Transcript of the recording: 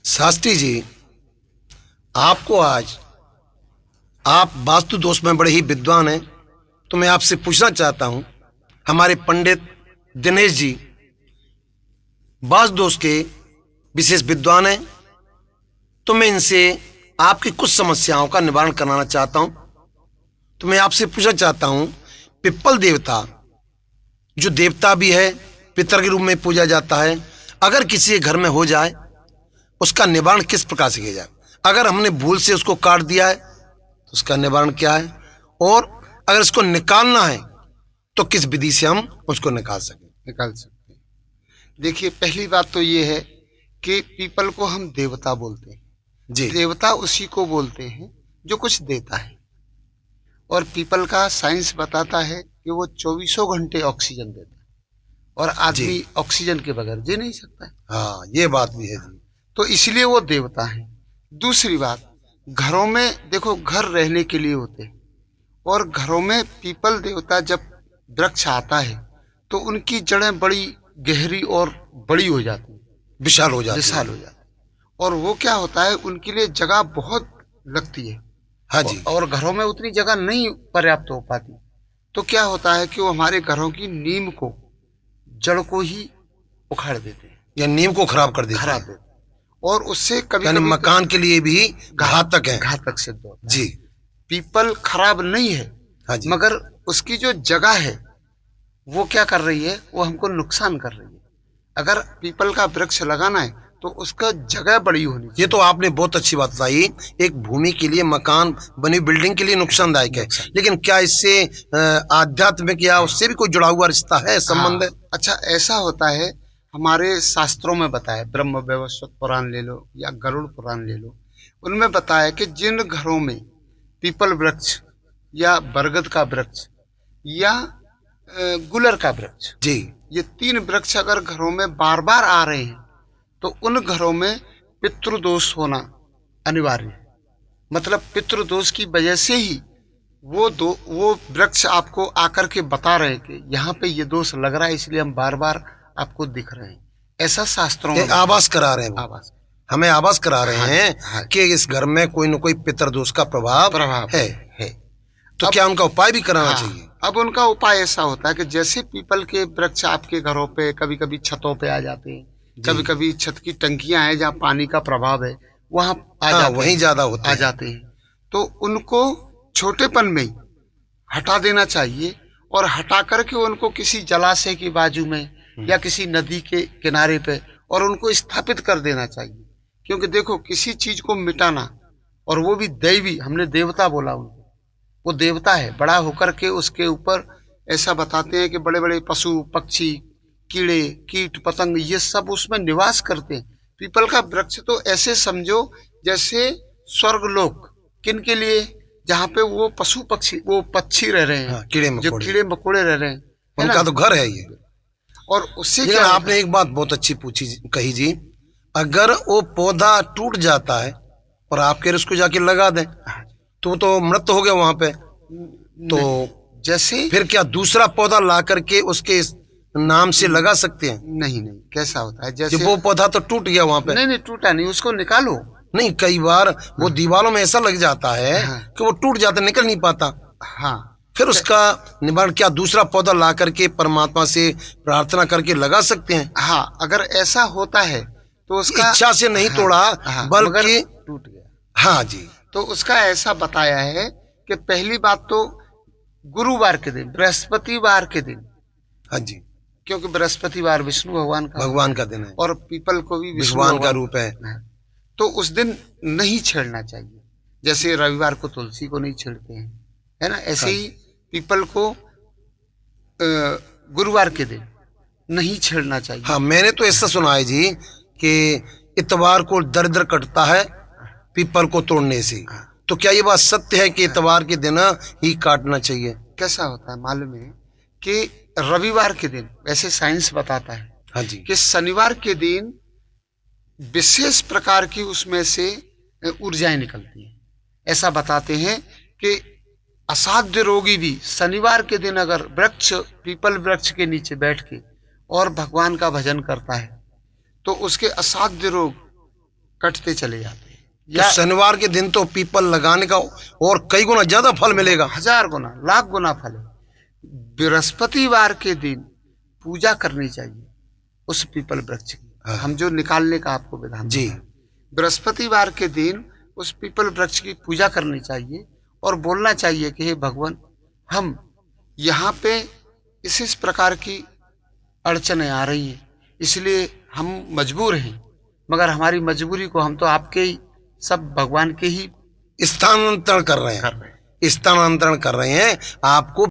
शास्त्री जी, आपको आज आप वास्तु दोष में बड़े ही विद्वान हैं, तो मैं आपसे पूछना चाहता हूं, हमारे पंडित दिनेश जी वास्तु दोष के विशेष विद्वान हैं, तो मैं इनसे आपकी कुछ समस्याओं का निवारण कराना चाहता हूं। तो मैं आपसे पूछना चाहता हूं, पिप्पल देवता जो देवता भी है, पितर के रूप में पूजा जाता है, अगर किसी के घर में हो जाए उसका निवारण किस प्रकार से किया जाए? अगर हमने भूल से उसको काट दिया है तो उसका निवारण क्या है, और अगर इसको निकालना है तो किस विधि से हम उसको निकाल सकते हैं? देखिए, पहली बात तो ये है कि पीपल को हम देवता बोलते हैं जी। देवता उसी को बोलते हैं जो कुछ देता है, और पीपल का साइंस बताता है कि वो 24 घंटे ऑक्सीजन देता है, और आदमी ऑक्सीजन के बगैर जी नहीं सकता है। हाँ, ये बात भी है जी। तो इसलिए वो देवता है। दूसरी बात, घरों में देखो, घर रहने के लिए होते हैं, और घरों में पीपल देवता जब वृक्ष आता है तो उनकी जड़ें बड़ी गहरी और बड़ी हो जाती है, विशाल हो जाती है, और वो क्या होता है, उनके लिए जगह बहुत लगती है। हाँ जी। और घरों में उतनी जगह नहीं पर्याप्त हो पाती, तो क्या होता है कि वो हमारे घरों की नींव को, जड़ को ही उखाड़ देते हैं, या नींव को खराब कर देते हैं। और उससे कभी यानी मकान के लिए भी घातक है। घातक सिद्ध होता है। जी। पीपल खराब नहीं है, हाँ जी। मगर उसकी जो जगह है वो क्या कर रही है, वो हमको नुकसान कर रही है। अगर पीपल का वृक्ष लगाना है तो उसका जगह बड़ी होनी चाहिए। ये तो आपने बहुत अच्छी बात बताई। एक भूमि के लिए, मकान बनी बिल्डिंग के लिए नुकसानदायक है, लेकिन क्या इससे आध्यात्मिक या उससे भी कोई जुड़ा हुआ रिश्ता है, संबंध है? अच्छा, ऐसा होता है, हमारे शास्त्रों में बताया, ब्रह्म वैवस्वत पुराण ले लो या गरुड़ पुराण ले लो, उनमें बताया कि जिन घरों में पीपल वृक्ष या बरगद का वृक्ष या गुलर का वृक्ष जी, ये 3 वृक्ष अगर घरों में बार बार आ रहे हैं तो उन घरों में पितृदोष होना अनिवार्य है। मतलब पितृदोष की वजह से ही वो वृक्ष आपको आकर के बता रहे हैं कि यहाँ पे ये दोष लग रहा है, इसलिए हम बार बार आपको दिख रहे हैं। ऐसा शास्त्रों में आभास करा रहे हैं, आभास, हमें आभास करा रहे हैं हाँ। कि इस घर में कोई न कोई पितृदोष का प्रभाव है। तो क्या उनका उपाय भी कराना चाहिए? अब उनका उपाय ऐसा होता है कि जैसे पीपल के वृक्ष आपके घरों पे कभी कभी छतों पे आ जाते हैं, कभी कभी छत की टंकियां हैं जहाँ पानी का प्रभाव है, वहां वहीं ज्यादा होता आ जाते हैं, तो उनको छोटेपन में ही हटा देना चाहिए, और हटा करके उनको किसी जलाशय की बाजू में या किसी नदी के किनारे पे और उनको स्थापित कर देना चाहिए। क्योंकि देखो, किसी चीज को मिटाना, और वो भी दैवी, हमने देवता बोला उनको, वो देवता है, बड़ा होकर के उसके ऊपर ऐसा बताते हैं कि बड़े बड़े पशु पक्षी, कीड़े कीट पतंग, ये सब उसमें निवास करते हैं। पीपल का वृक्ष तो ऐसे समझो जैसे स्वर्ग लोक, किन के लिए, जहाँ पे वो पशु पक्षी, वो पक्षी रह रहे हैं, जो कीड़े मकोड़े रह रहे हैं, उनका तो घर है ये। और उससे क्या, आपने एक बात बहुत अच्छी पूछी कही जी, अगर वो पौधा टूट जाता है और आप कह रहे उसको जाके लगा दें तो मृत हो गया वहां पे, तो जैसे फिर क्या दूसरा पौधा ला करके उसके नाम से लगा सकते हैं? नहीं, कैसा होता है, जैसे वो पौधा तो टूट गया वहां पे। नहीं, टूटा नहीं, उसको निकालो। नहीं, कई बार वो दीवारों में ऐसा लग जाता है कि वो टूट जाता, निकल नहीं पाता। फिर उसका निवारण क्या दूसरा पौधा ला करके परमात्मा से प्रार्थना करके लगा सकते हैं? अगर ऐसा होता है तो उसका इच्छा से नहीं तोड़ा, बल्कि टूट गया। जी। तो उसका ऐसा बताया है कि पहली बात तो गुरुवार के दिन, बृहस्पतिवार के दिन, हाँ जी, क्योंकि बृहस्पतिवार विष्णु भगवान का दिन है, और पीपल को भी भगवान का रूप है, तो उस दिन नहीं छेड़ना चाहिए। जैसे रविवार को तुलसी को नहीं छेड़ते हैं, है ना, ऐसे ही पीपल को गुरुवार के दिन नहीं छेड़ना चाहिए। हाँ, मैंने तो ऐसा सुना है जी कि इतवार को दरिद्र कटता है पीपल को तोड़ने से। तो क्या ये बात सत्य है कि इतवार के दिन ही काटना चाहिए? कैसा होता है मालूम है कि रविवार के दिन, वैसे साइंस बताता है, हाँ जी, कि शनिवार के दिन विशेष प्रकार की उसमें से ऊर्जाएं निकलती हैं। ऐसा बताते हैं कि असाध्य रोगी भी शनिवार के दिन अगर पीपल वृक्ष के नीचे बैठ के और भगवान का भजन करता है तो उसके असाध्य रोग कटते चले जाते हैं। तो शनिवार के दिन तो पीपल लगाने का और कई गुना ज्यादा फल मिलेगा। 1000 गुना, लाख गुना फल है। बृहस्पतिवार के दिन पूजा करनी चाहिए उस पीपल वृक्ष की। हम जो निकालने का आपको विधान जी, बृहस्पतिवार के दिन उस पीपल वृक्ष की पूजा करनी चाहिए और बोलना चाहिए कि हे भगवान, हम यहाँ पे इस प्रकार की अड़चनें आ रही हैं, इसलिए हम मजबूर हैं, मगर हमारी मजबूरी को हम तो आपके ही, सब भगवान के ही स्थानांतरण कर रहे हैं, स्थानांतरण कर रहे हैं। आपको